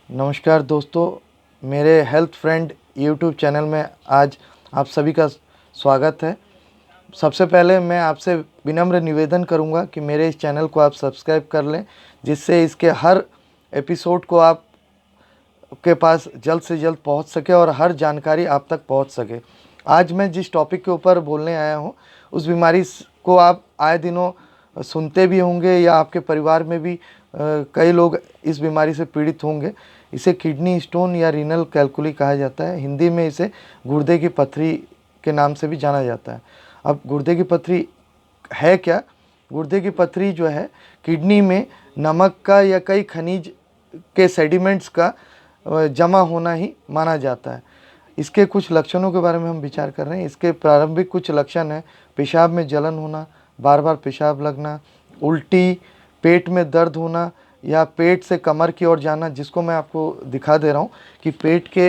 नमस्कार दोस्तों, मेरे हेल्थ फ्रेंड यूट्यूब चैनल में आज आप सभी का स्वागत है। सबसे पहले मैं आपसे विनम्र निवेदन करूंगा कि मेरे इस चैनल को आप सब्सक्राइब कर लें, जिससे इसके हर एपिसोड को आप के पास जल्द से जल्द पहुंच सके और हर जानकारी आप तक पहुंच सके। आज मैं जिस टॉपिक के ऊपर बोलने आया हूं, उस बीमारी को आप आए दिनों सुनते भी होंगे या आपके परिवार में भी कई लोग इस बीमारी से पीड़ित होंगे। इसे किडनी स्टोन या रीनल कैलकुली कहा जाता है। हिंदी में इसे गुर्दे की पथरी के नाम से भी जाना जाता है। अब गुर्दे की पथरी है क्या? गुर्दे की पथरी जो है, किडनी में नमक का या कई खनिज के सेडिमेंट्स का जमा होना ही माना जाता है। इसके कुछ लक्षणों के बारे में हम विचार कर रहे हैं। इसके प्रारंभिक कुछ लक्षण हैं: पेशाब में जलन होना, बार बार पेशाब लगना, उल्टी, पेट में दर्द होना या पेट से कमर की ओर जाना, जिसको मैं आपको दिखा दे रहा हूँ कि पेट के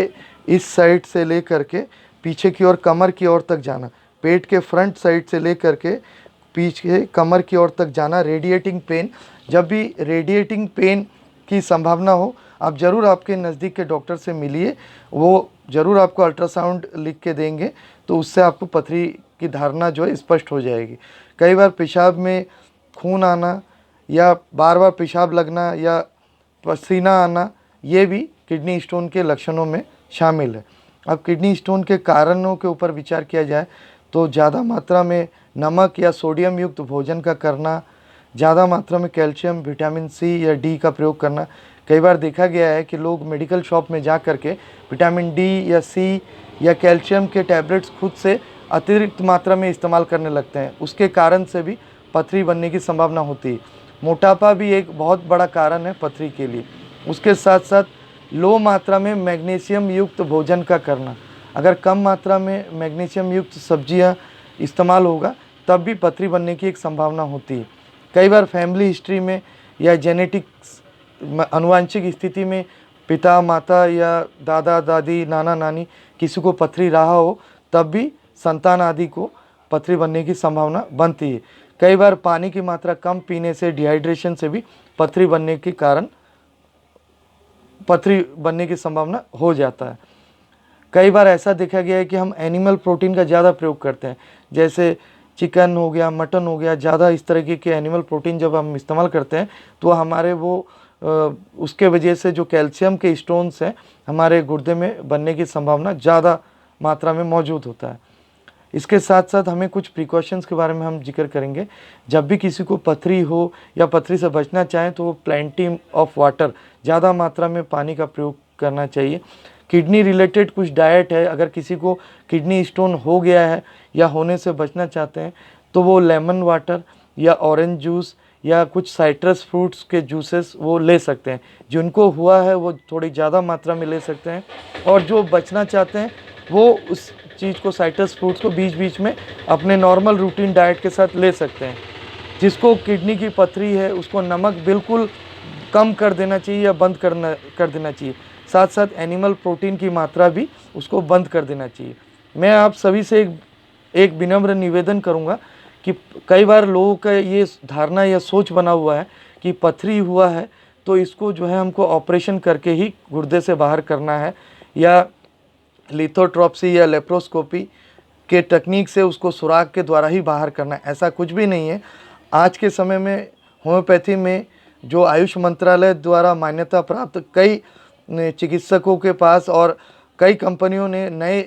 इस साइड से लेकर के पीछे की ओर कमर की ओर तक जाना, पेट के फ्रंट साइड से लेकर के पीछे कमर की ओर तक जाना, रेडिएटिंग पेन। जब भी रेडिएटिंग पेन की संभावना हो, आप ज़रूर आपके नज़दीक के डॉक्टर से मिलिए। वो ज़रूर आपको अल्ट्रासाउंड लिख के देंगे, तो उससे आपको पथरी की धारणा जो है स्पष्ट हो जाएगी। कई बार पेशाब में खून आना या बार बार पेशाब लगना या पसीना आना, ये भी किडनी स्टोन के लक्षणों में शामिल है। अब किडनी स्टोन के कारणों के ऊपर विचार किया जाए तो ज़्यादा मात्रा में नमक या सोडियम युक्त भोजन का करना, ज़्यादा मात्रा में कैल्शियम, विटामिन सी या डी का प्रयोग करना। कई बार देखा गया है कि लोग मेडिकल शॉप में जा कर के विटामिन डी या सी या कैल्शियम के टैबलेट्स खुद से अतिरिक्त मात्रा में इस्तेमाल करने लगते हैं। उसके कारण से भी पथरी बनने की संभावना होती है। मोटापा भी एक बहुत बड़ा कारण है पथरी के लिए। उसके साथ साथ लो मात्रा में मैग्नीशियम युक्त भोजन का करना। अगर कम मात्रा में मैग्नीशियम युक्त सब्जियां इस्तेमाल होगा, तब भी पथरी बनने की एक संभावना होती है। कई बार फैमिली हिस्ट्री में या जेनेटिक्स आनुवांशिक स्थिति में पिता माता या दादा दादी, नाना नानी किसी को पथरी रहा हो, तब भी संतान आदि को पथरी बनने की संभावना बनती है। कई बार पानी की मात्रा कम पीने से, डिहाइड्रेशन से भी पथरी बनने के कारण पथरी बनने की संभावना हो जाता है। कई बार ऐसा देखा गया है कि हम एनिमल प्रोटीन का ज़्यादा प्रयोग करते हैं, जैसे चिकन हो गया, मटन हो गया। ज़्यादा इस तरह के एनिमल प्रोटीन जब हम इस्तेमाल करते हैं तो हमारे उसके वजह से जो कैल्शियम के स्टोन्स हैं हमारे गुर्दे में बनने की संभावना ज़्यादा मात्रा में मौजूद होता है। इसके साथ साथ हमें कुछ प्रिकॉशंस के बारे में हम जिक्र करेंगे। जब भी किसी को पथरी हो या पथरी से बचना चाहें तो वो प्लेंटी ऑफ वाटर, ज़्यादा मात्रा में पानी का प्रयोग करना चाहिए। किडनी रिलेटेड कुछ डाइट है। अगर किसी को किडनी स्टोन हो गया है या होने से बचना चाहते हैं तो वो लेमन वाटर या ऑरेंज जूस या कुछ साइट्रस फ्रूट्स के जूसेस वो ले सकते हैं। जिनको हुआ है वो थोड़ी ज़्यादा मात्रा में ले सकते हैं, और जो बचना चाहते हैं वो उस चीज़ को, साइट्रस फ्रूट्स को बीच बीच में अपने नॉर्मल रूटीन डाइट के साथ ले सकते हैं। जिसको किडनी की पथरी है उसको नमक बिल्कुल कम कर देना चाहिए या बंद कर देना चाहिए। साथ साथ एनिमल प्रोटीन की मात्रा भी उसको बंद कर देना चाहिए। मैं आप सभी से एक विनम्र निवेदन करूंगा कि कई बार लोगों का ये धारणा या सोच बना हुआ है कि पथरी हुआ है तो इसको जो है हमको ऑपरेशन करके ही गुर्दे से बाहर करना है, या लिथोट्रॉप्सी या लेप्रोस्कोपी के तकनीक से उसको सुराख के द्वारा ही बाहर करना है। ऐसा कुछ भी नहीं है। आज के समय में होम्योपैथी में जो आयुष मंत्रालय द्वारा मान्यता प्राप्त कई चिकित्सकों के पास और कई कंपनियों ने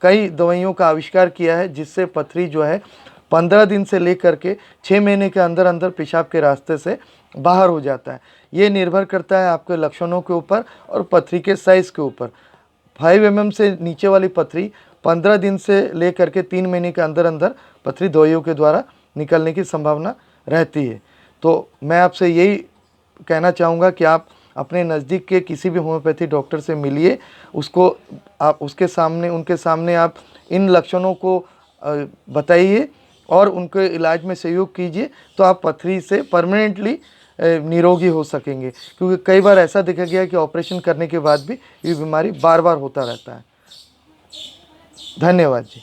कई दवाइयों का आविष्कार किया है, जिससे पथरी जो है 15 दिन से लेकर के 6 महीने के अंदर अंदर पेशाब के रास्ते से बाहर हो जाता है। ये निर्भर करता है आपके लक्षणों के ऊपर और पथरी के साइज़ के ऊपर। 5 mm से नीचे वाली पथरी 15 दिन से लेकर के 3 महीने के अंदर अंदर पथरी दवाइयों के द्वारा निकलने की संभावना रहती है। तो मैं आपसे यही कहना चाहूँगा कि आप अपने नज़दीक के किसी भी होम्योपैथी डॉक्टर से मिलिए। आप उनके सामने आप इन लक्षणों को बताइए और उनके इलाज में सहयोग कीजिए, तो आप पथरी से परमानेंटली निरोगी हो सकेंगे। क्योंकि कई बार ऐसा देखा गया है कि ऑपरेशन करने के बाद भी ये बीमारी बार बार होता रहता है। धन्यवाद जी।